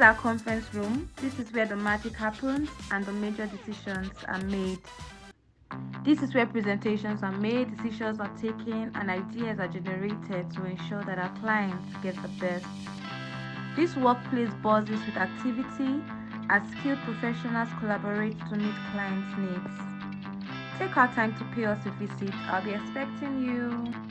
is our conference room. This is where the magic happens and the major decisions are made. This is where presentations are made, decisions are taken, and ideas are generated to ensure that our clients get the best. This workplace buzzes with activity as skilled professionals collaborate to meet clients' needs. Take our time to pay us a visit. I'll be expecting you.